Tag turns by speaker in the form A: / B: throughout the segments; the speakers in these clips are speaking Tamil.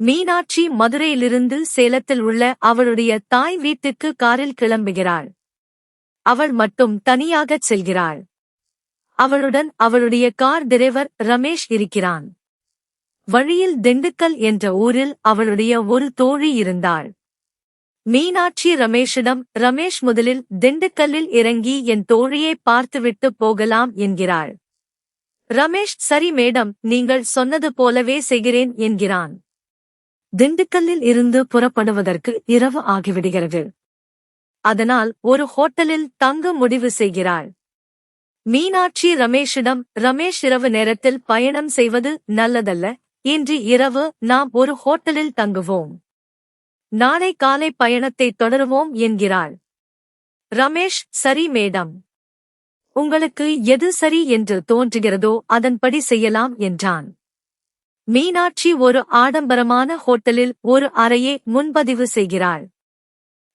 A: மீனாட்சி மதுரையிலிருந்து சேலத்தில் உள்ள அவளுடைய தாய் வீட்டுக்கு காரில் கிளம்புகிறாள். அவள் மட்டும் தனியாகச் செல்கிறாள். அவளுடன் அவளுடைய கார் டிரைவர் ரமேஷ் இருக்கிறான். வழியில் திண்டுக்கல் என்ற ஊரில் அவளுடைய ஒரு தோழி இருந்தாள். மீனாட்சி ரமேஷிடம், ரமேஷ் முதலில் திண்டுக்கல்லில் இறங்கி என் தோழியை பார்த்துவிட்டு போகலாம் என்கிறாள். ரமேஷ், சரி மேடம், நீங்கள் சொன்னது போலவே செய்கிறேன் என்கிறான். திண்டுக்கல்லில் இருந்து புறப்படுவதற்கு இரவு ஆகிவிடுகிறது. அதனால் ஒரு ஹோட்டலில் தங்க முடிவு செய்கிறாள். மீனாட்சி ரமேஷிடம், ரமேஷ், இரவு நேரத்தில் பயணம் செய்வது நல்லதல்ல. இன்று இரவு நாம் ஒரு ஹோட்டலில் தங்குவோம். நாளை காலை பயணத்தை தொடருவோம் என்கிறாள். ரமேஷ், சரி மேடம். உங்களுக்கு எது சரி என்று தோன்றுகிறதோ அதன்படி செய்யலாம் என்றான். மீனாட்சி ஒரு ஆடம்பரமான ஹோட்டலில் ஒரு அறையை முன்பதிவு செய்கிறாள்.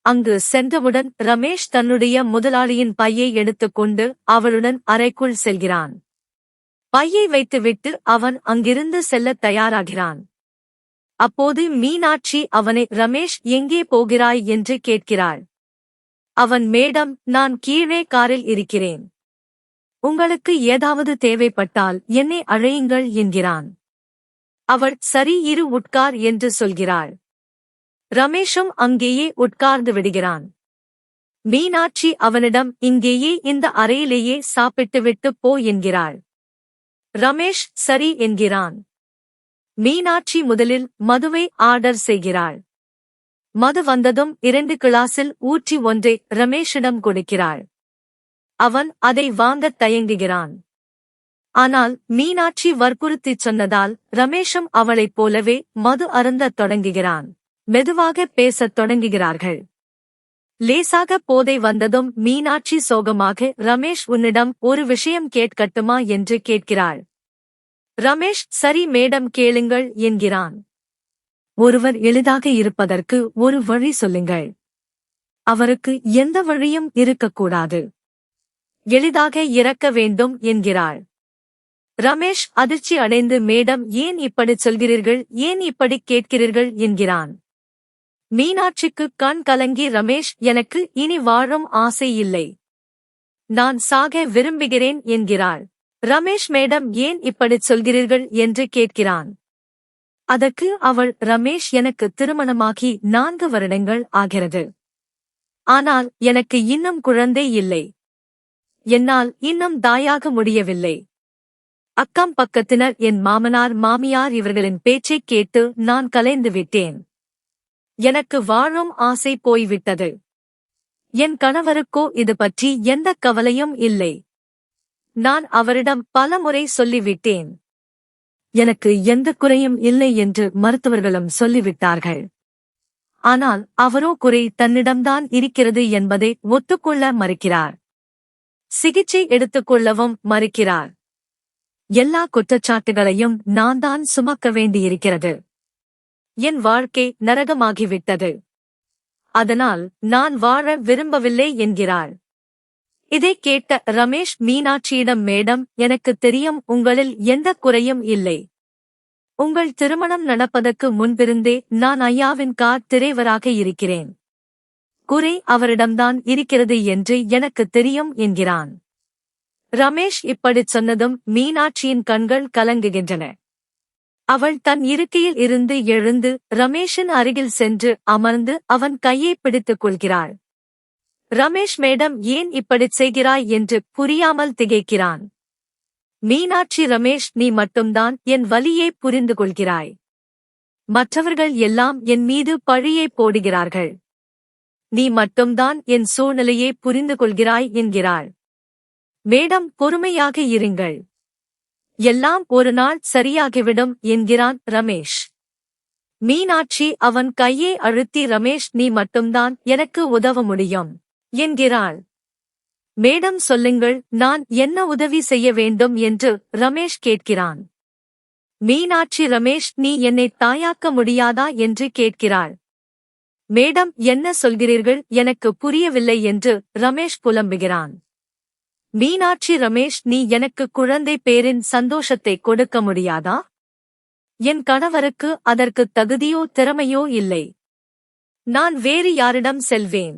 A: அங்கு சென்றவுடன் ரமேஷ் தன்னுடைய முதலாளியின் பையை எடுத்துக்கொண்டு அவளுடன் அறைக்குள் செல்கிறான். பையை வைத்துவிட்டு அவன் அங்கிருந்து செல்லத் தயாராகிறான். அப்போது மீனாட்சி அவனை, ரமேஷ், எங்கே போகிறாய் என்று கேட்கிறாள். அவன், மேடம், நான் கீழே காரில் இருக்கிறேன். உங்களுக்கு ஏதாவது தேவைப்பட்டால் என்னை அழையுங்கள் என்கிறான். அவள், சரி, இரு, உட்கார் என்று சொல்கிறாள். ரமேஷும் அங்கேயே உட்கார்ந்து விடுகிறான். மீனாட்சி அவனிடம், இங்கேயே இந்த அறையிலேயே சாப்பிட்டுவிட்டு போ என்கிறாள். ரமேஷ் சரி என்கிறான். மீனாட்சி முதலில் மதுவை ஆர்டர் செய்கிறாள். மது வந்ததும் 2 கிளாஸில் ஊற்றி ஒன்றை ரமேஷிடம் கொடுக்கிறாள். அவன் அதை வாங்கத் தயங்குகிறான். ஆனால் மீனாட்சி வற்புறுத்திச் சொன்னதால் ரமேஷும் அவளைப் போலவே மது அருந்தத் தொடங்குகிறான். மெதுவாக பேசத் தொடங்குகிறார்கள். லேசாக போதை வந்ததும் மீனாட்சி சோகமாக, ரமேஷ், உன்னிடம் ஒரு விஷயம் கேட்கட்டுமா என்று கேட்கிறாள். ரமேஷ், சரி மேடம், கேளுங்கள் என்கிறான். ஒருவர் எளிதாக இருப்பதற்கு ஒரு வழி சொல்லுங்கள். அவருக்கு எந்த வழியும் இருக்கக்கூடாது. எளிதாக இறக்க வேண்டும் என்கிறாள். ரமேஷ் அதிர்ச்சி அடைந்து, மேடம், ஏன் இப்படிச் சொல்கிறீர்கள், ஏன் இப்படிக் கேட்கிறீர்கள் என்கிறான். மீனாட்சிக்கு கண் கலங்கி, ரமேஷ், எனக்கு இனி வாழும் ஆசை இல்லை. நான் சாக விரும்புகிறேன் என்கிறாள். ரமேஷ், மேடம், ஏன் இப்படிச் சொல்கிறீர்கள் என்று கேட்கிறான். அதற்கு அவள், ரமேஷ், எனக்கு திருமணமாகி 4 வருடங்கள் ஆகிறது. ஆனால் எனக்கு இன்னும் குழந்தை இல்லை. என்னால் இன்னும் தாயாக முடியவில்லை. அக்கம் பக்கத்தினர், என் மாமனார் மாமியார் இவர்களின் பேச்சைக் கேட்டு நான் கலைந்து விட்டேன். எனக்கு வாழும் ஆசை போய்விட்டது. என் கணவருக்கோ இது பற்றி எந்த கவலையும் இல்லை. நான் அவரிடம் பலமுறை சொல்லிவிட்டேன். எனக்கு எந்த குறையும் இல்லை என்று மருத்துவர்களும் சொல்லிவிட்டார்கள். ஆனால் அவரோ குறை தன்னிடம்தான் இருக்கிறது என்பதை ஒத்துக்கொள்ள மறுக்கிறார். சிகிச்சை எடுத்துக்கொள்ளவும் மறுக்கிறார். எல்லா குற்றச்சாட்டுகளையும் நான் தான் சுமக்க வேண்டியிருக்கிறது. என் வாழ்க்கை நரகமாகிவிட்டது. அதனால் நான் வாழ விரும்பவில்லை என்கிறாள். இதைக் கேட்ட ரமேஷ் மீனாட்சியிடம், மேடம், எனக்கு தெரியும், உங்களில் எந்த குறையும் இல்லை. உங்கள் திருமணம் நடப்பதற்கு முன்பிருந்தே நான் ஐயாவின் கார் டிரைவராக இருக்கிறேன். குறை அவரிடம்தான் இருக்கிறது என்று எனக்கு தெரியும் என்கிறான். ரமேஷ் இப்படிச் சொன்னதும் மீனாட்சியின் கண்கள் கலங்குகின்றன. அவள் தன் இருக்கையில் இருந்து எழுந்து ரமேஷின் அருகில் சென்று அமர்ந்து அவன் கையை பிடித்துக் கொள்கிறாள். ரமேஷ், மேடம், ஏன் இப்படிச் செய்கிறாய் என்று புரியாமல் திகைக்கிறான். மீனாட்சி, ரமேஷ், நீ மட்டும்தான் என் வலியை புரிந்து கொள்கிறாய். மற்றவர்கள் எல்லாம் என் மீது பழியை போடுகிறார்கள். நீ மட்டும்தான் என் சூழ்நிலையை புரிந்து கொள்கிறாய் என்கிறாள். மேடம், பொறுமையாக இருங்கள். எல்லாம் ஒரு நாள் சரியாகிவிடும் என்கிறான் ரமேஷ். மீனாட்சி அவன் கையை அழுத்தி, ரமேஷ், நீ மட்டும்தான் எனக்கு உதவ முடியும் என்கிறாள். மேடம், சொல்லுங்கள், நான் என்ன உதவி செய்ய வேண்டும் என்று ரமேஷ் கேட்கிறான். மீனாட்சி, ரமேஷ், நீ என்னை தாயாக்க முடியாதா என்று கேட்கிறாள். மேடம், என்ன சொல்கிறீர்கள், எனக்கு புரியவில்லை என்று ரமேஷ் புலம்புகிறான். மீனாட்சி, ரமேஷ், நீ எனக்கு குழந்தை பேரின் சந்தோஷத்தை கொடுக்க முடியாதா? என் கணவருக்கு அதற்கு தகுதியோ திறமையோ இல்லை. நான் வேறு யாரிடம் செல்வேன்?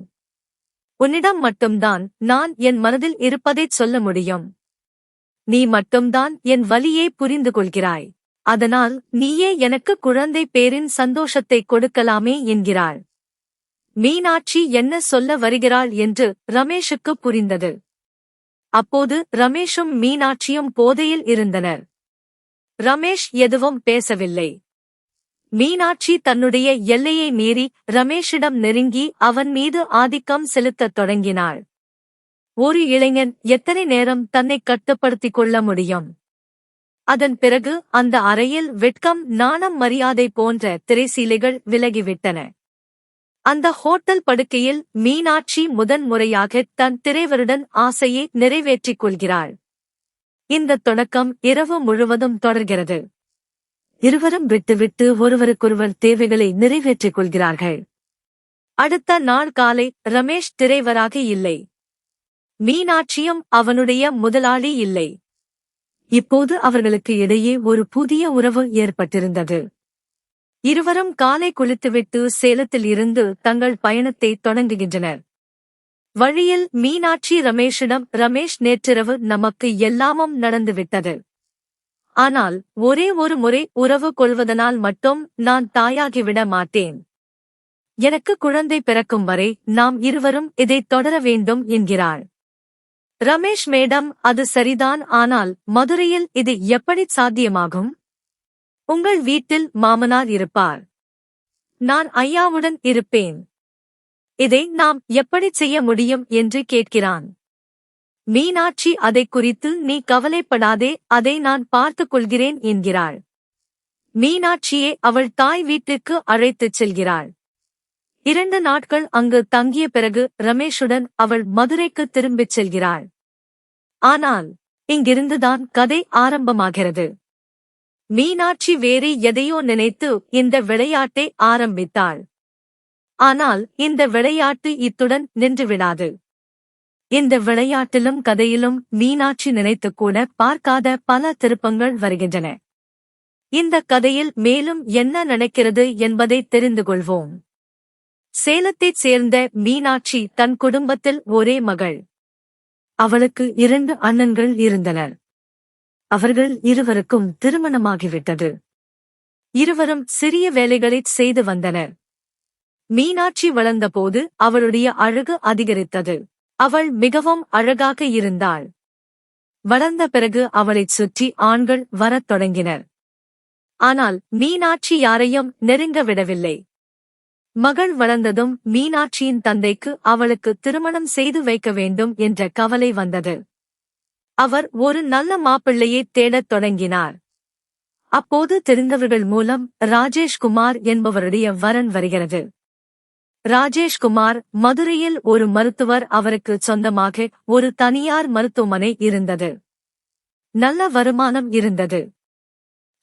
A: உன்னிடம் மட்டும்தான் நான் என் மனதில் இருப்பதைச் சொல்ல முடியும். நீ மட்டும்தான் என் வலியை புரிந்து கொள்கிறாய். அதனால் நீயே எனக்கு குழந்தை பேரின் சந்தோஷத்தை கொடுக்கலாமே என்கிறாள். மீனாட்சி என்ன சொல்ல வருகிறாள் என்று ரமேஷுக்கு புரிந்தது. அப்போது ரமேஷும் மீனாட்சியும் போதையில் இருந்தனர். ரமேஷ் எதுவும் பேசவில்லை. மீனாட்சி தன்னுடைய எல்லையை மீறி ரமேஷிடம் நெருங்கி அவன் மீது ஆதிக்கம் செலுத்தத் தொடங்கினாள். ஒரு இளைஞன் எத்தனை நேரம் தன்னை கட்டுப்படுத்திக் கொள்ள முடியும்? அதன் பிறகு அந்த அறையில் வெட்கம், நாணம், மரியாதை போன்ற திரைசீலைகள் விலகிவிட்டன. அந்த ஹோட்டல் படுக்கையில் மீனாட்சி முதன்முறையாக தன் திரைவருடன் ஆசையை நிறைவேற்றிக் கொள்கிறாள். இந்த தொடக்கம் இரவு முழுவதும் தொடர்கிறது. இருவரும் விட்டுவிட்டு ஒருவருக்கொருவர் தேவைகளை நிறைவேற்றிக் கொள்கிறார்கள். அடுத்த நாள் காலை ரமேஷ் திரைவராக இல்லை. மீனாட்சியும் அவனுடைய முதலாளி இல்லை. இப்போது அவர்களுக்கு இடையே ஒரு புதிய உறவு ஏற்பட்டிருந்தது. இருவரும் காலை குளித்துவிட்டு சேலத்தில் இருந்து தங்கள் பயணத்தை தொடங்குகின்றனர். வழியில் மீனாட்சி ரமேஷிடம், ரமேஷ், நேற்றிரவு நமக்கு எல்லாமும் நடந்துவிட்டது. ஆனால் ஒரே ஒரு முறை உறவு கொள்வதனால் மட்டும் நான் தாயாகிவிட மாட்டேன். எனக்கு குழந்தை பிறக்கும் வரை நாம் இருவரும் இதைத் தொடர வேண்டும் என்கிறாள். ரமேஷ், மேடம், அது சரிதான், ஆனால் மதுரையில் இது எப்படி சாத்தியமாகும்? உங்கள் வீட்டில் மாமனார் இருப்பார். நான் ஐயாவுடன் இருப்பேன். இதை நாம் எப்படி செய்ய முடியும் என்று கேட்கிறான். மீனாட்சி, அதை குறித்து நீ கவலைப்படாதே, அதை நான் பார்த்துக் கொள்கிறேன் என்கிறாள். மீனாட்சியை அவள் தாய் வீட்டிற்கு அழைத்துச் செல்கிறாள். 2 நாட்கள் அங்கு தங்கிய பிறகு ரமேஷுடன் அவள் மதுரைக்கு திரும்பிச் செல்கிறாள். ஆனால் இங்கிருந்துதான் கதை ஆரம்பமாகிறது. மீனாட்சி வேறு எதையோ நினைத்து இந்த விளையாட்டை ஆரம்பித்தாள். ஆனால் இந்த விளையாட்டு இத்துடன் நின்றுவிடாது. இந்த விளையாட்டிலும் கதையிலும் மீனாட்சி நினைத்துக்கூட பார்க்காத பல திருப்பங்கள் வருகின்றன. இந்த கதையில் மேலும் என்ன நடக்கிறது என்பதை தெரிந்து கொள்வோம். சேலத்தைச் சேர்ந்த மீனாட்சி தன் குடும்பத்தில் ஒரே மகள். அவளுக்கு 2 அண்ணன்கள் இருந்தனர். அவர்கள் இருவருக்கும் திருமணமாகிவிட்டது. இருவரும் சிறிய வேலைகளைச் செய்து வந்தனர். மீனாட்சி வளர்ந்தபோது அவளுடைய அழகு அதிகரித்தது. அவள் மிகவும் அழகாக இருந்தாள். வளர்ந்த பிறகு அவளைச் சுற்றி ஆண்கள் வரத் தொடங்கினர். ஆனால் மீனாட்சி யாரையும் நெருங்க விடவில்லை. மகள் வளர்ந்ததும் மீனாட்சியின் தந்தைக்கு அவளுக்கு திருமணம் செய்து வைக்க வேண்டும் என்ற கவலை வந்தது. அவர் ஒரு நல்ல மாப்பிள்ளையை தேடத் தொடங்கினார். அப்போது தெரிந்தவர்கள் மூலம் ராஜேஷ்குமார் என்பவருடைய வரன் வருகிறது. ராஜேஷ்குமார் மதுரையில் ஒரு மருத்துவர். அவருக்கு சொந்தமாக ஒரு தனியார் மருத்துவமனை இருந்தது. நல்ல வருமானம் இருந்தது.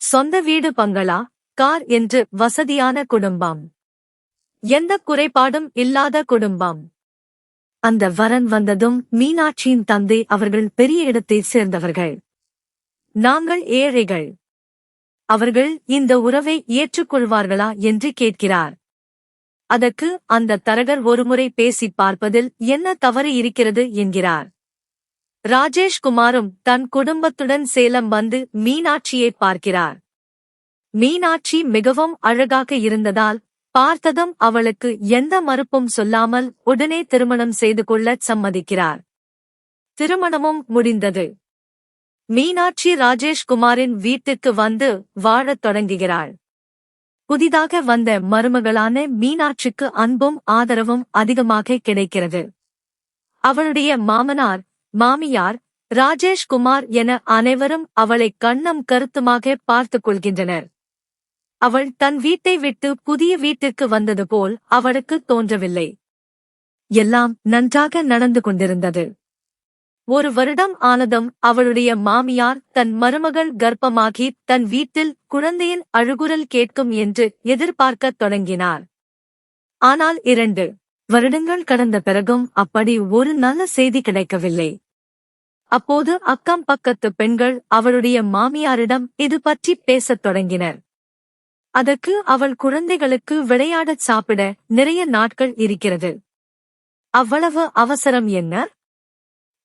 A: சொந்த வீடு, பங்களா, கார் என்று வசதியான குடும்பம். எந்த குறைபாடும் இல்லாத குடும்பம். அந்த வரன் வந்ததும் மீனாட்சியின் தந்தை, அவர்கள் பெரிய இடத்தைச் சேர்ந்தவர்கள், நாங்கள் ஏழைகள், அவர்கள் இந்த உறவை ஏற்றுக்கொள்வார்களா என்று கேட்கிறார். அதற்கு அந்த தரகர் ஒருமுறை பேசிப் பார்ப்பதில் என்ன தவறு இருக்கிறது என்கிறார். ராஜேஷ்குமாரும் தன் குடும்பத்துடன் சேலம் வந்து மீனாட்சியை பார்க்கிறார். மீனாட்சி மிகவும் அழகாக இருந்ததால் பார்த்ததும் அவளுக்கு எந்த மறுப்பும் சொல்லாமல் உடனே திருமணம் செய்து கொள்ளச் சம்மதிக்கிறார். திருமணமும் முடிந்தது. மீனாட்சி ராஜேஷ்குமாரின் வீட்டுக்கு வந்து வாழத் தொடங்குகிறாள். புதிதாக வந்த மருமகளான மீனாட்சிக்கு அன்பும் ஆதரவும் அதிகமாக கிடைக்கிறது. அவளுடைய மாமனார், மாமியார், ராஜேஷ்குமார் என அனைவரும் அவளை கண்ணம் கருத்துமாக பார்த்துக் கொள்கின்றனர். அவள் தன் வீட்டை விட்டு புதிய வீட்டிற்கு வந்தது போல் அவளுக்கு தோன்றவில்லை. எல்லாம் நன்றாக நடந்து கொண்டிருந்தது. 1 வருடம் ஆனதும் அவளுடைய மாமியார் தன் மருமகள் கர்ப்பமாகி தன் வீட்டில் குழந்தையின் அழுகுரல் கேட்கும் என்று எதிர்பார்க்கத் தொடங்கினார். ஆனால் 2 வருடங்கள் கடந்த பிறகும் அப்படி ஒரு நல்ல செய்தி கிடைக்கவில்லை. அப்போது அக்கம் பக்கத்து பெண்கள் அவளுடைய மாமியாரிடம் இது பற்றி பேசத் தொடங்கினர். அதற்கு அவள் குழந்தைகளுக்கு விளையாடச் சாப்பிட நிறைய நாட்கள் இருக்கிறது. அவ்வளவு அவசரம் என்ன?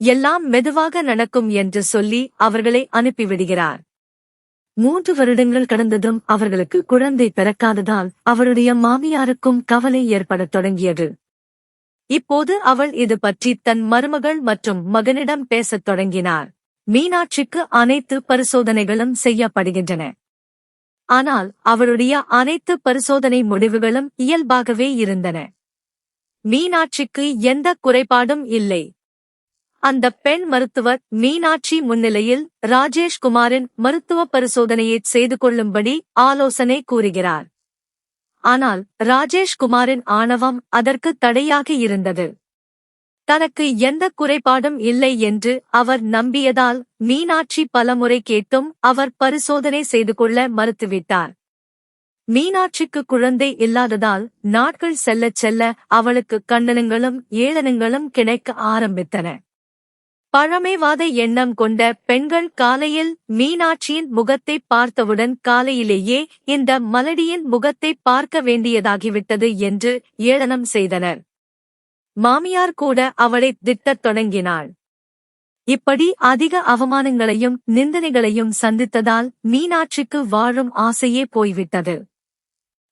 A: எல்லாம் மெதுவாக நடக்கும் என்று சொல்லி அவர்களை அனுப்பிவிடுகிறார். 3 வருடங்கள் கடந்ததும் அவர்களுக்கு குழந்தை பிறக்காததால் அவளுடைய மாமியாருக்கும் கவலை ஏற்படத் தொடங்கியது. இப்போது அவள் இது பற்றி தன் மருமகள் மற்றும் மகனிடம் பேசத் தொடங்கினார். மீனாட்சிக்கு அனைத்து பரிசோதனைகளும் செய்யப்படுகின்றன. ஆனால் அவளுடைய அனைத்து பரிசோதனை முடிவுகளும் இயல்பாகவே இருந்தன. மீனாட்சிக்கு எந்த குறைபாடும் இல்லை. அந்த பெண் மருத்துவர் மீனாட்சி முன்னிலையில் ராஜேஷ்குமாரின் மருத்துவ பரிசோதனையை செய்து கொள்ளும்படி ஆலோசனை கூறுகிறார். ஆனால் ராஜேஷ்குமாரின் ஆணவம் அதற்கு தடையாக இருந்தது. தனக்கு எந்த குறைபாடும் இல்லை என்று அவர் நம்பியதால் மீனாட்சி பலமுறை கேட்டும் அவர் பரிசோதனை செய்து கொள்ள மறுத்துவிட்டார். மீனாட்சிக்கு குழந்தை இல்லாததால் நாட்கள் செல்லச் செல்ல அவளுக்கு கண்டனங்களும் ஏளனங்களும் கிடைக்க ஆரம்பித்தன. பழமைவாத எண்ணம் கொண்ட பெண்கள் காலையில் மீனாட்சியின் முகத்தை பார்த்தவுடன் காலையிலேயே இந்த மலடியின் முகத்தை பார்க்க வேண்டியதாகிவிட்டது என்று ஏளனம் செய்தனர். மாமியார் கூட அவளை திட்டத் தொடங்கினாள். இப்படி அதிக அவமானங்களையும் நிந்தனைகளையும் சந்தித்ததால் மீனாட்சிக்கு வாழும் ஆசையே போய்விட்டது.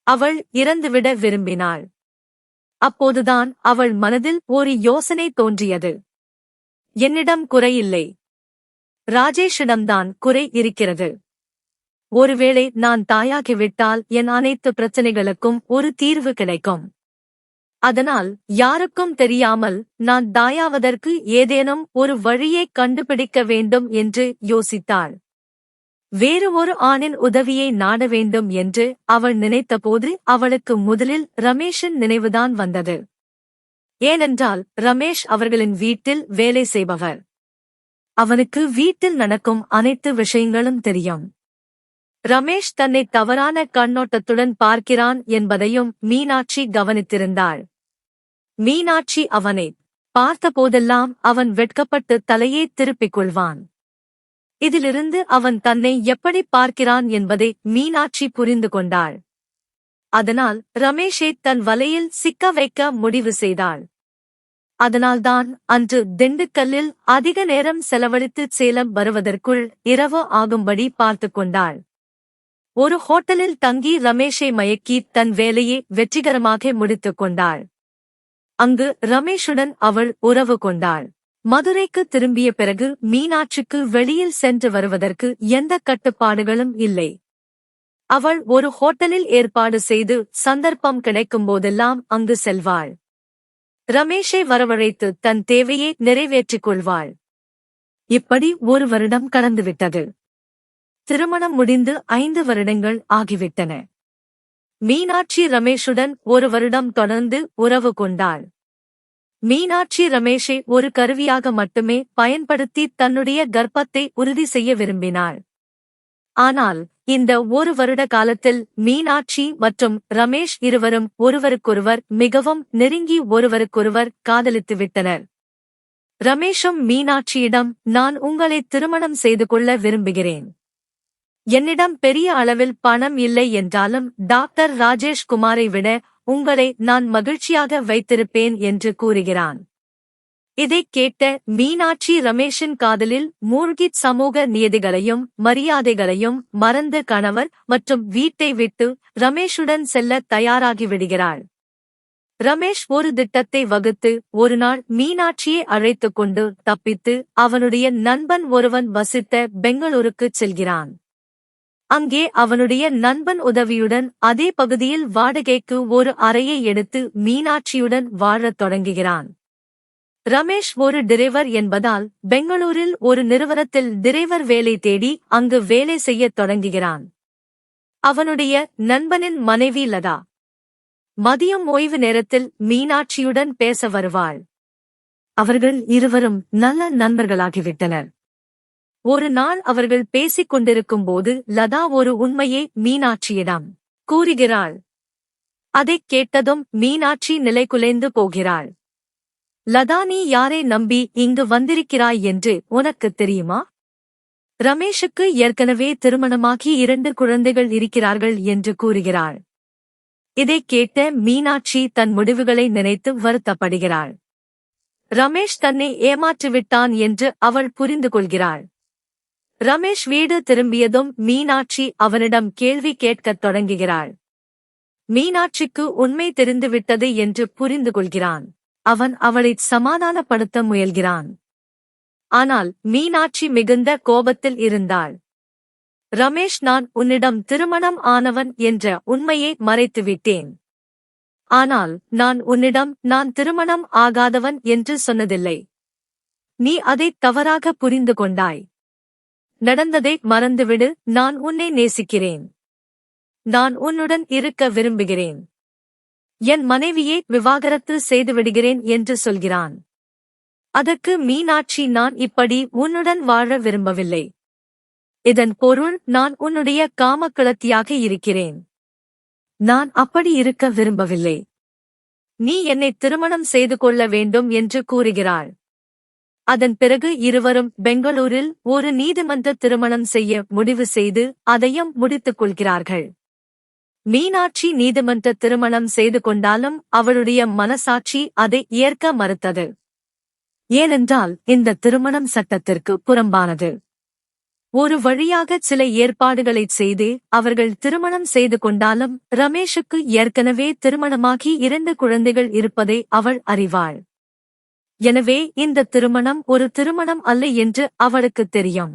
A: அவள் இறந்துவிட விரும்பினாள். அப்போதுதான் அவள் மனதில் ஒரு யோசனை தோன்றியது. என்னிடம் குறையில்லை, ராஜேஷிடம்தான் குறை இருக்கிறது. ஒருவேளை நான் தாயாகிவிட்டால் என் அனைத்து பிரச்சனைகளுக்கும் ஒரு தீர்வு கிடைக்கும். அதனால் யாருக்கும் தெரியாமல் நான் தாயாவதற்கு ஏதேனும் ஒரு வழியை கண்டுபிடிக்க வேண்டும் என்று யோசித்தாள். வேறு ஒரு ஆணின் உதவியை நாட வேண்டும் என்று அவள் நினைத்தபோது அவளுக்கு முதலில் ரமேஷின் நினைவுதான் வந்தது. ஏனென்றால் ரமேஷ் அவர்களின் வீட்டில் வேலை செய்பவர். அவனுக்கு வீட்டில் நடக்கும் அனைத்து விஷயங்களும் தெரியும். ரமேஷ் தன்னை தவறான கண்ணோட்டத்துடன் பார்க்கிறான் என்பதையும் மீனாட்சி கவனித்திருந்தாள். மீனாட்சி அவனை பார்த்தபோதெல்லாம் அவன் வெட்கப்பட்டு தலையே திருப்பிக் கொள்வான். இதிலிருந்து அவன் தன்னை எப்படி பார்க்கிறான் என்பதை மீனாட்சி புரிந்து கொண்டாள். அதனால் ரமேஷை தன் வலையில் சிக்க வைக்க முடிவு செய்தாள். அதனால்தான் அன்று திண்டுக்கல்லில் அதிக நேரம் செலவழித்து சேலம் வருவதற்குள் இரவு ஆகும்படி பார்த்துக் கொண்டாள். ஒரு ஹோட்டலில் தங்கி ரமேஷை மயக்கி தன் வேலையை வெற்றிகரமாக முடித்துக் கொண்டாள். அங்கு ரமேஷுடன் அவள் உறவு கொண்டாள். மதுரைக்கு திரும்பிய பிறகு மீனாட்சிக்கு வெளியில் சென்று வருவதற்கு எந்த கட்டுப்பாடுகளும் இல்லை. அவள் ஒரு ஹோட்டலில் ஏற்பாடு செய்து சந்தர்ப்பம் கிடைக்கும்போதெல்லாம் அங்கு செல்வாள். ரமேஷை வரவழைத்து தன் தேவையை நிறைவேற்றிக் கொள்வாள். இப்படி 1 வருடம் கடந்துவிட்டது. திருமணம் முடிந்து 5 வருடங்கள் ஆகிவிட்டன. மீனாட்சி ரமேஷுடன் 1 வருடம் தொடர்ந்து உறவு கொண்டாள். மீனாட்சி ரமேஷை ஒரு கருவியாக மட்டுமே பயன்படுத்தி தன்னுடைய கர்ப்பத்தை உறுதி செய்ய விரும்பினாள். ஆனால் இந்த 1 வருட காலத்தில் மீனாட்சி மற்றும் ரமேஷ் இருவரும் ஒருவருக்கொருவர் மிகவும் நெருங்கி ஒருவருக்கொருவர் காதலித்துவிட்டனர். ரமேஷும் மீனாட்சியிடம், நான் உங்களை திருமணம் செய்து கொள்ள விரும்புகிறேன். என்னிடம் பெரிய அளவில் பணம் இல்லை என்றாலும் டாக்டர் ராஜேஷ்குமாரை விட உங்களை நான் மகிழ்ச்சியாக வைத்திருப்பேன் என்று கூறுகிறான். இதைக் கேட்ட மீனாட்சி ரமேஷின் காதலில் மூழ்கிச் சமூக நியதிகளையும் மரியாதைகளையும் மறந்து கணவர் மற்றும் வீட்டை விட்டு ரமேஷுடன் செல்ல தயாராகிவிடுகிறாள். ரமேஷ் ஒரு திட்டத்தை வகுத்து ஒருநாள் மீனாட்சியை அழைத்துக் கொண்டு தப்பித்து அவனுடைய நண்பன் ஒருவன் வசித்த பெங்களூருக்குச் செல்கிறான். அங்கே அவனுடைய நண்பன் உதவியுடன் அதே பகுதியில் வாடகைக்கு ஒரு அறையை எடுத்து மீனாட்சியுடன் வாழத் தொடங்குகிறான். ரமேஷ் ஒரு டிரைவர் என்பதால் பெங்களூரில் ஒரு நிறுவனத்தில் டிரைவர் வேலை தேடி அங்கு வேலை செய்யத் தொடங்குகிறான். அவனுடைய நண்பனின் மனைவி லதா மதியம் ஓய்வு நேரத்தில் மீனாட்சியுடன் பேச வருவாள். அவர்கள் இருவரும் நல்ல நண்பர்களாகிவிட்டனர். ஒரு நாள் அவர்கள் பேசிக் கொண்டிருக்கும்போது லதா ஒரு உண்மையை மீனாட்சியிடம் கூறுகிறாள். அதைக் கேட்டதும் மீனாட்சி நிலைகுலைந்து போகிறாள். லதா, நீ யாரை நம்பி இங்கு வந்திருக்கிறாய் என்று உனக்குத் தெரியுமா? ரமேஷுக்கு ஏற்கனவே திருமணமாகி 2 குழந்தைகள் இருக்கிறார்கள் என்று கூறுகிறாள். இதைக் கேட்ட மீனாட்சி தன் முடிவுகளை நினைத்து வருத்தப்படுகிறாள். ரமேஷ் தன்னை ஏமாற்றிவிட்டான் என்று அவள் புரிந்து கொள்கிறாள். ரமேஷ் வீடு திரும்பியதும் மீனாட்சி அவனிடம் கேள்வி கேட்கத் தொடங்குகிறாள். மீனாட்சிக்கு உண்மை தெரிந்துவிட்டது என்று புரிந்து கொள்கிறான். அவன் அவளைச் சமாதானப்படுத்த முயல்கிறான். ஆனால் மீனாட்சி மிகுந்த கோபத்தில் இருந்தாள். ரமேஷ், நான் உன்னிடம் திருமணம் ஆனவன் என்ற உண்மையை மறைத்துவிட்டேன். ஆனால் நான் உன்னிடம் நான் திருமணம் ஆகாதவன் என்று சொன்னதில்லை. நீ அதைத் தவறாக புரிந்து கொண்டாய். நடந்ததை மறந்துவிடு. நான் உன்னை நேசிக்கிறேன். நான் உன்னுடன் இருக்க விரும்புகிறேன். என் மனைவியை விவாகரத்து செய்துவிடுகிறேன் என்று சொல்கிறான். அதற்கு மீனாட்சி, நான் இப்படி உன்னுடன் வாழ விரும்பவில்லை. இதன் பொருள் நான் உன்னுடைய காமக்கிழத்தியாக இருக்கிறேன். நான் அப்படி இருக்க விரும்பவில்லை. நீ என்னை திருமணம் செய்து கொள்ள வேண்டும் என்று கூறுகிறாள். அதன் பிறகு இருவரும் பெங்களூரில் ஒரு நீதிமன்ற திருமணம் செய்ய முடிவு செய்து அதையும் முடித்துக் கொள்கிறார்கள். மீனாட்சி நீதிமன்ற திருமணம் செய்து கொண்டாலும் அவளுடைய மனசாட்சி அதை ஏற்க மறுத்தது. ஏனென்றால் இந்த திருமணம் சட்டத்திற்கு புறம்பானது. ஒரு வழியாக சில ஏற்பாடுகளைச் செய்து அவர்கள் திருமணம் செய்து கொண்டாலும் ரமேஷுக்கு ஏற்கனவே திருமணமாகி 2 குழந்தைகள் இருப்பதை அவள் அறிவாள். எனவே இந்த திருமணம் ஒரு திருமணம் அல்ல என்று அவளுக்குத் தெரியும்.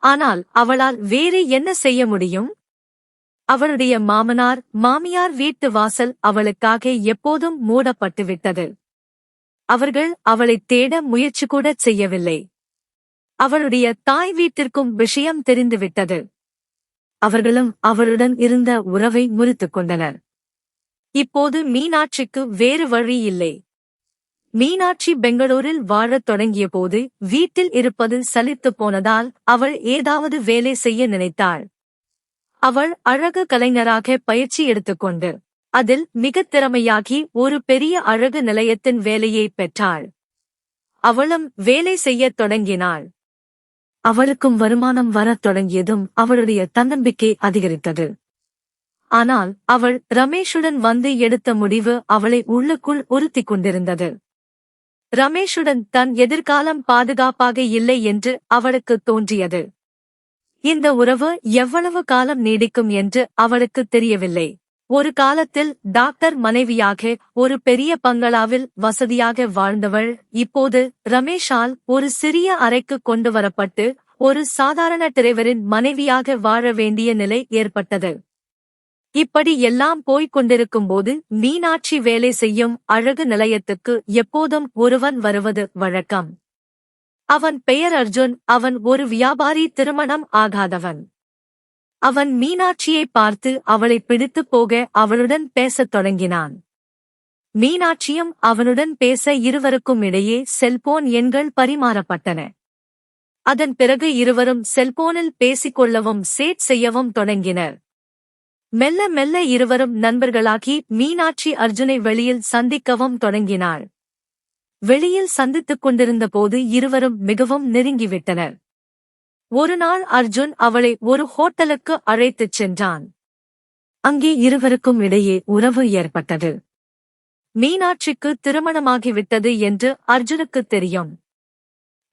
A: ஆனால் அவளால் வேறு என்ன செய்ய முடியும்? அவளுடைய மாமனார் மாமியார் வீட்டு வாசல் அவளுக்காக எப்போதும் மூடப்பட்டுவிட்டது. அவர்கள் அவளைத் தேட முயற்சி கூட செய்யவில்லை. அவளுடைய தாய் வீட்டிற்கும் விஷயம் தெரிந்துவிட்டது. அவர்களும் அவளுடன் இருந்த உறவை முறித்துக் கொண்டனர். இப்போது மீனாட்சிக்கு வேறு வழி இல்லை. மீனாட்சி பெங்களூரில் வாழத் தொடங்கியபோது வீட்டில் இருப்பது சலித்துப் போனதால் அவள் ஏதாவது வேலை செய்ய நினைத்தாள். அவள் அழகு கலைஞராக பயிற்சி எடுத்துக்கொண்டு அதில் மிகத் திறமையாகி ஒரு பெரிய அழகு நிலையத்தின் வேலையை பெற்றாள். அவளும் வேலை செய்யத் தொடங்கினாள். அவளுக்கும் வருமானம் வரத் தொடங்கியதும் அவளுடைய தன்னம்பிக்கை அதிகரித்தது. ஆனால் அவள் ரமேஷுடன் வந்து எடுத்த முடிவு அவளை உள்ளுக்குள் உறுத்திக் கொண்டிருந்தது. ரமேஷுடன் தன் எதிர்காலம் பாதுகாப்பாக இல்லை என்று அவளுக்கு தோன்றியது. இந்த உறவு எவ்வளவு காலம் நீடிக்கும் என்று அவளுக்கு தெரியவில்லை. ஒரு காலத்தில் டாக்டர் மனைவியாக ஒரு பெரிய பங்களாவில் வசதியாக வாழ்ந்தவள் இப்போது ரமேஷால் ஒரு சிறிய அறைக்கு கொண்டு வரப்பட்டு ஒரு சாதாரண டிரைவரின் மனைவியாக வாழ வேண்டிய நிலை ஏற்பட்டது. இப்படி எல்லாம் போய்க் கொண்டிருக்கும்போது மீனாட்சி வேலை செய்யும் அழகு நிலையத்துக்கு எப்போதும் ஒருவன் வருவது வழக்கம். அவன் பெயர் அர்ஜுன். அவன் ஒரு வியாபாரி, திருமணம் ஆகாதவன். அவன் மீனாட்சியை பார்த்து அவளை பிடித்துப் போக அவளுடன் பேசத் தொடங்கினான். மீனாட்சியும் அவனுடன் பேச இருவருக்கும் இடையே செல்போன் எண்கள் பரிமாறப்பட்டன. அதன் பிறகு இருவரும் செல்போனில் பேசிக்கொள்ளவும் சேட் செய்யவும் தொடங்கினர். மெல்ல மெல்ல இருவரும் நண்பர்களாகி மீனாட்சி அர்ஜுனை வெளியில் சந்திக்கவும் தொடங்கினாள். வெளியில் சந்தித்துக் கொண்டிருந்த போது இருவரும் மிகவும் நெருங்கிவிட்டனர். ஒரு நாள் அர்ஜுன் அவளை ஒரு ஹோட்டலுக்கு அழைத்துச் சென்றான். அங்கே இருவருக்கும் இடையே உறவு ஏற்பட்டது. மீனாட்சிக்கு திருமணமாகிவிட்டது என்று அர்ஜுனுக்குத் தெரியும்.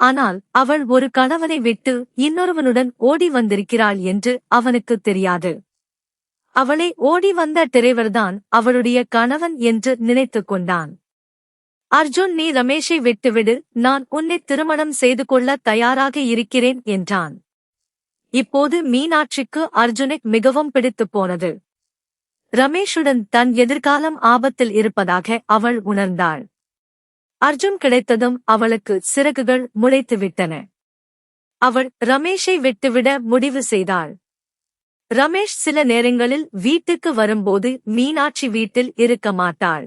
A: ஆனால் அவள் ஒரு கணவனை விட்டு இன்னொருவனுடன் ஓடி வந்திருக்கிறாள் என்று அவனுக்குத் தெரியாது. அவளை ஓடி வந்த டிரைவர்தான் அவளுடைய கணவன் என்று நினைத்துக் கொண்டான். அர்ஜுன், நீ ரமேஷை விட்டுவிடு, நான் உன்னை திருமணம் செய்து கொள்ள தயாராக இருக்கிறேன் என்றான். இப்போது மீனாட்சிக்கு அர்ஜுனை மிகவும் பிடித்துப் போனது. ரமேஷுடன் தன் எதிர்காலம் ஆபத்தில் இருப்பதாக அவள் உணர்ந்தாள். அர்ஜுன் கிடைத்ததும் அவளுக்கு சிறகுகள் முளைத்துவிட்டன. அவள் ரமேஷை விட்டுவிட முடிவு செய்தாள். ரமேஷ் சில நேரங்களில் வீட்டுக்கு வரும்போது மீனாட்சி வீட்டில் இருக்க மாட்டாள்.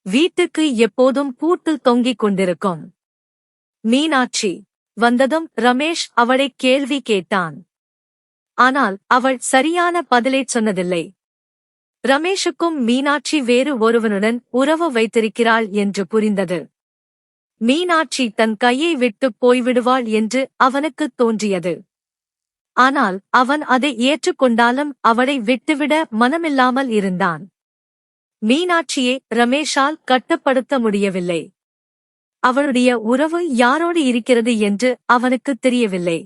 A: வீட்டுக்கு எப்போதும் பூட்டு தொங்கிக் கொண்டிருக்கும். மீனாட்சி வந்ததும் ரமேஷ் அவளை கேள்வி கேட்டான். ஆனால் அவள் சரியான பதிலைச் சொன்னதில்லை. ரமேஷுக்கும் மீனாட்சி வேறு ஒருவனுடன் உறவு வைத்திருக்கிறாள் என்று புரிந்தது. மீனாட்சி தன் கையை விட்டுப் போய்விடுவாள் என்று அவனுக்குத் தோன்றியது. ஆனால் அவன் அதை ஏற்றுக்கொண்டாலும் அவளை விட்டுவிட மனமில்லாமல் இருந்தான். மீனாட்சியை ரமேஷால் கட்டுப்படுத்த முடியவில்லை. அவளுடைய உறவு யாரோடு இருக்கிறது என்று அவனுக்குத் தெரியவில்லை.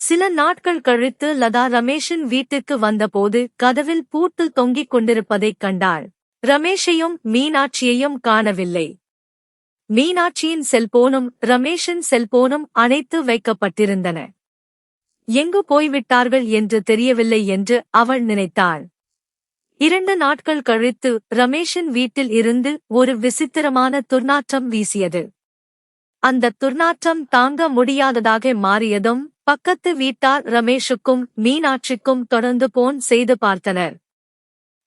A: சில நாட்கள் கழித்து லதா ரமேஷின் வீட்டுக்கு வந்தபோது கதவில் பூட்டு தொங்கிக் கொண்டிருப்பதைக் கண்டாள். ரமேஷையும் மீனாட்சியையும் காணவில்லை. மீனாட்சியின் செல்போனும் ரமேஷின் செல்போனும் அணைத்து வைக்கப்பட்டிருந்தன. எங்கு போய்விட்டார்கள் என்று தெரியவில்லை என்று அவள் நினைத்தாள். 2 நாட்கள் கழித்து ரமேஷின் வீட்டில் இருந்து ஒரு விசித்திரமான துர்நாற்றம் வீசியது. அந்த துர்நாற்றம் தாங்க முடியாததாக மாறியதும் பக்கத்து வீட்டார் ரமேஷுக்கும் மீனாட்சிக்கும் தொடர்ந்து போன் செய்து பார்த்தனர்.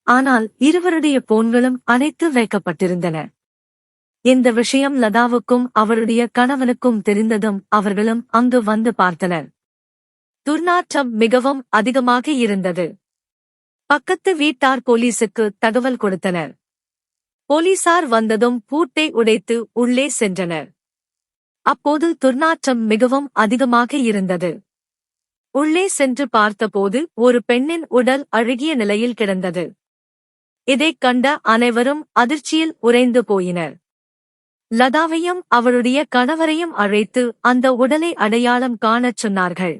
A: ஆனால் இருவருடைய போன்களும் அணைத்து வைக்கப்பட்டிருந்தன. இந்த விஷயம் லதாவுக்கும் அவருடைய கணவனுக்கும் தெரிந்ததும் அவர்களும் அங்கு வந்து பார்த்தனர். துர்நாற்றம் மிகவும் அதிகமாக இருந்தது. பக்கத்து வீட்டார் போலீசுக்கு தகவல் கொடுத்தனர். போலீசார் வந்ததும் பூட்டை உடைத்து உள்ளே சென்றனர். அப்போது துர்நாற்றம் மிகவும் அதிகமாக இருந்தது. உள்ளே சென்று பார்த்தபோது ஒரு பெண்ணின் உடல் அழுகிய நிலையில் கிடந்தது. இதைக் கண்ட அனைவரும் அதிர்ச்சியில் உறைந்து போயினர். லதாவையும் அவளுடைய கணவரையும் அழைத்து அந்த உடலை அடையாளம் காணச் சொன்னார்கள்.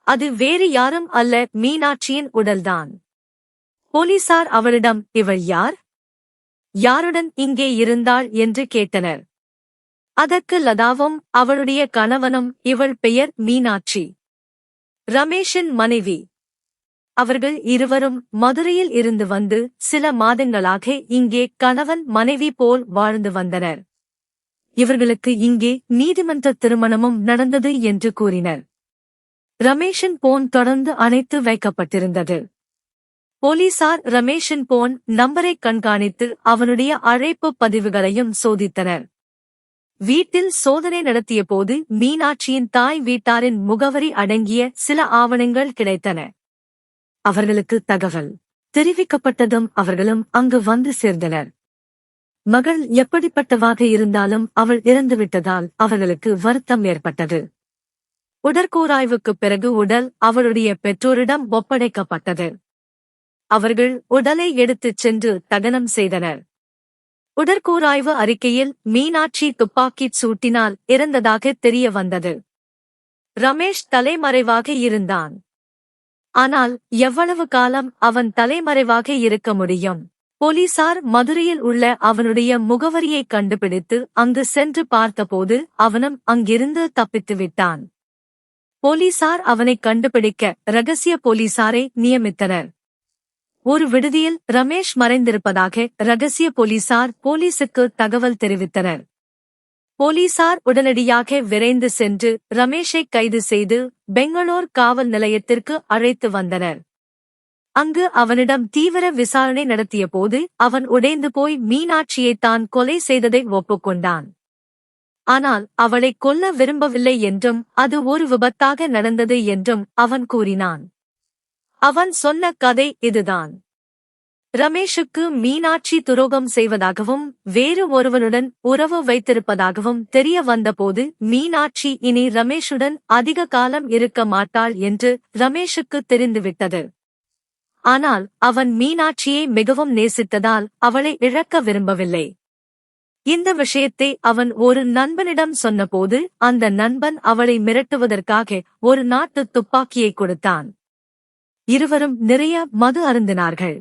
A: அது வேறு யாரும் அல்ல, மீனாட்சியின் உடல்தான். போலீசார் அவளிடம், இவள் யார்? யாருடன் இங்கே இருந்தாள் என்று கேட்டனர். அதற்கு லதாவும் அவளுடைய கணவனும், இவள் பெயர் மீனாட்சி, ரமேஷின் மனைவி. அவர்கள் இருவரும் மதுரையில் இருந்து வந்து சில மாதங்களாக இங்கே கணவன் மனைவி போல் வாழ்ந்து வந்தனர். இவர்களுக்கு இங்கே நீதிமன்ற திருமணமும் நடந்தது என்று கூறினர். ரமேஷின் போன் தொடர்ந்து அணைத்து வைக்கப்பட்டிருந்தது. போலீசார் ரமேஷின் போன் நம்பரை கண்காணித்து அவனுடைய அழைப்பு பதிவுகளையும் சோதித்தனர். வீட்டில் சோதனை நடத்தியபோது மீனாட்சியின் தாய் வீட்டாரின் முகவரி அடங்கிய சில ஆவணங்கள் கிடைத்தன. அவர்களுக்கு தகவல் தெரிவிக்கப்பட்டதும் அவர்களும் அங்கு வந்து சேர்ந்தனர். மகள் எப்படிப்பட்டவாக இருந்தாலும் அவள் இறந்துவிட்டதால் அவர்களுக்கு வருத்தம் ஏற்பட்டது. உடற்கூராய்வுக்குப் பிறகு உடல் அவளுடைய பெற்றோரிடம் ஒப்படைக்கப்பட்டது. அவர்கள் உடலை எடுத்துச் சென்று தகனம் செய்தனர். உடற்கூராய்வு அறிக்கையில் மீனாட்சி துப்பாக்கிச் சூட்டினால் இறந்ததாக தெரிய வந்தது. ரமேஷ் தலைமறைவாக இருந்தான். ஆனால் எவ்வளவு காலம் அவன் தலைமறைவாக இருக்க முடியும்? போலீசார் மதுரையில் உள்ள அவனுடைய முகவரியை கண்டுபிடித்து அங்கு சென்று பார்த்தபோது அவனும் அங்கிருந்து தப்பித்து விட்டான். போலீசார் அவனை கண்டுபிடிக்க ரகசிய போலீசாரை நியமித்தனர். ஒரு விடுதியில் ரமேஷ் மறைந்திருப்பதாக ரகசிய போலீசார் போலீசுக்கு தகவல் தெரிவித்தனர். போலீசார் உடனடியாக விரைந்து சென்று ரமேஷை கைது செய்து பெங்களூர் காவல் நிலையத்திற்கு அழைத்து வந்தனர். அங்கு அவனிடம் தீவிர விசாரணை நடத்தியபோது அவன் உடைந்து போய் மீனாட்சியை தான் கொலை செய்ததை ஒப்புக்கொண்டான். ஆனால் அவளை கொல்ல விரும்பவில்லை என்றும் அது ஒரு விபத்தாக நடந்தது என்றும் அவன் கூறினான். அவன் சொன்ன கதை இதுதான். ரமேஷுக்கு மீனாட்சி துரோகம் செய்வதாகவும் வேறு ஒருவனுடன் உறவு வைத்திருப்பதாகவும் தெரிய வந்தபோது மீனாட்சி இனி ரமேஷுடன் அதிக காலம் இருக்க மாட்டாள் என்று ரமேஷுக்கு தெரிந்துவிட்டது. ஆனால் அவன் மீனாட்சியை மிகவும் நேசித்ததால் அவளை இழக்க விரும்பவில்லை. இந்த விஷயத்தை அவன் ஒரு நண்பனிடம் சொன்னபோது அந்த நண்பன் அவளை மிரட்டுவதற்காக ஒரு நாட்டு துப்பாக்கியை கொடுத்தான். இருவரும் நிறைய மது அருந்தினார்கள்.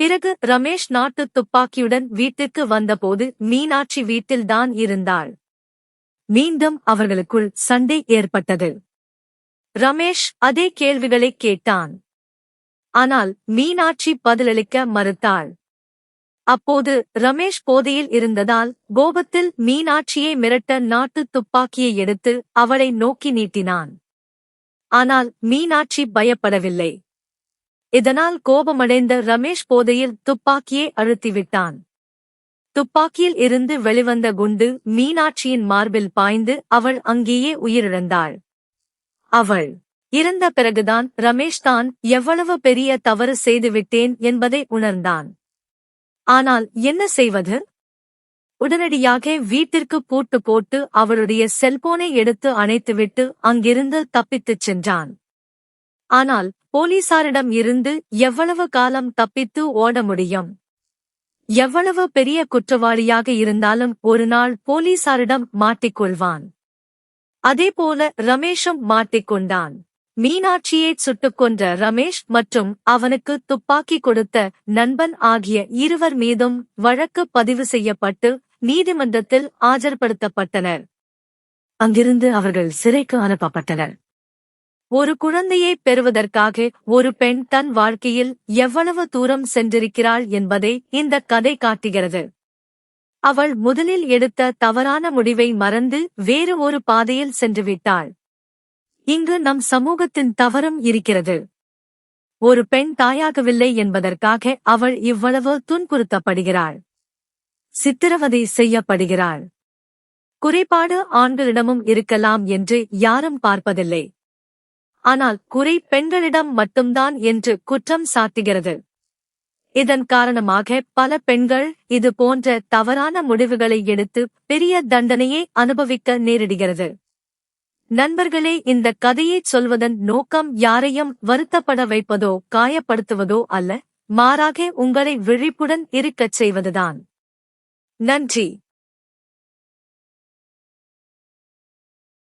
A: பிறகு ரமேஷ் நாட்டு துப்பாக்கியுடன் வீட்டுக்கு வந்தபோது மீனாட்சி வீட்டில்தான் இருந்தாள். மீண்டும் அவர்களுக்குள் சண்டை ஏற்பட்டது. ரமேஷ் அதே கேள்விகளைக் கேட்டான். ஆனால் மீனாட்சி பதிலளிக்க மறுத்தாள். அப்போது ரமேஷ் போதையில் இருந்ததால் கோபத்தில் மீனாட்சியை மிரட்ட நாட்டு துப்பாக்கியை எடுத்து அவளை நோக்கி நீட்டினான். ஆனால் மீனாட்சி பயப்படவில்லை. இதனால் கோபமடைந்த ரமேஷ் போதையில் துப்பாக்கியை அழுத்திவிட்டான். துப்பாக்கியில் இருந்து வெளிவந்த குண்டு மீனாட்சியின் மார்பில் பாய்ந்து அவள் அங்கேயே உயிரிழந்தாள். அவள் இறந்த பிறகுதான் ரமேஷ் தான் எவ்வளவு பெரிய தவறு செய்துவிட்டேன் என்பதை உணர்ந்தான். ஆனால் என்ன செய்வது? உடனடியாக வீட்டிற்கு பூட்டு போட்டு அவளுடைய செல்போனை எடுத்து அணைத்துவிட்டு அங்கிருந்து தப்பித்துச் சென்றான். ஆனால் போலீசாரிடம் இருந்து எவ்வளவு காலம் தப்பித்து ஓட முடியும்? எவ்வளவு பெரிய குற்றவாளியாக இருந்தாலும் ஒரு நாள் போலீசாரிடம் மாட்டிக்கொள்வான். அதேபோல ரமேஷும் மாட்டிக்கொண்டான். மீனாட்சியைச் சுட்டுக் கொன்ற ரமேஷ் மற்றும் அவனுக்கு துப்பாக்கி கொடுத்த நண்பன் ஆகிய இருவர் மீதும் வழக்கு பதிவு செய்யப்பட்டு நீதிமன்றத்தில் ஆஜர்படுத்தப்பட்டனர். அங்கிருந்து அவர்கள் சிறைக்கு அனுப்பப்பட்டனர். ஒரு குழந்தையைப் பெறுவதற்காக ஒரு பெண் தன் வாழ்க்கையில் எவ்வளவு தூரம் சென்றிருக்கிறாள் என்பதை இந்த கதை காட்டுகிறது. அவள் முதலில் எடுத்த தவறான முடிவை மறந்து வேறு ஒரு பாதையில் சென்றுவிட்டாள். இங்கு நம் சமூகத்தின் தவறும் இருக்கிறது. ஒரு பெண் தாயாகவில்லை என்பதற்காக அவள் இவ்வளவு துன்புறுத்தப்படுகிறாள், சித்திரவதை செய்யப்படுகிறாள். குறைபாடு ஆண்களிடமும் இருக்கலாம் என்று யாரும் பார்ப்பதில்லை. ஆனால் குறை பெண்களிடம் மட்டும்தான் என்று குற்றம் சாட்டுகிறது. இதன் காரணமாக பல பெண்கள் இது போன்ற தவறான முடிவுகளை எடுத்து பெரிய தண்டனையை அனுபவிக்க நேரிடுகிறது. நண்பர்களே, இந்த கதையைச் சொல்வதன் நோக்கம் யாரையும் வருத்தப்பட வைப்பதோ காயப்படுத்துவதோ அல்ல, மாறாக உங்களை விழிப்புடன் இருக்கச் செய்வதுதான். நன்றி.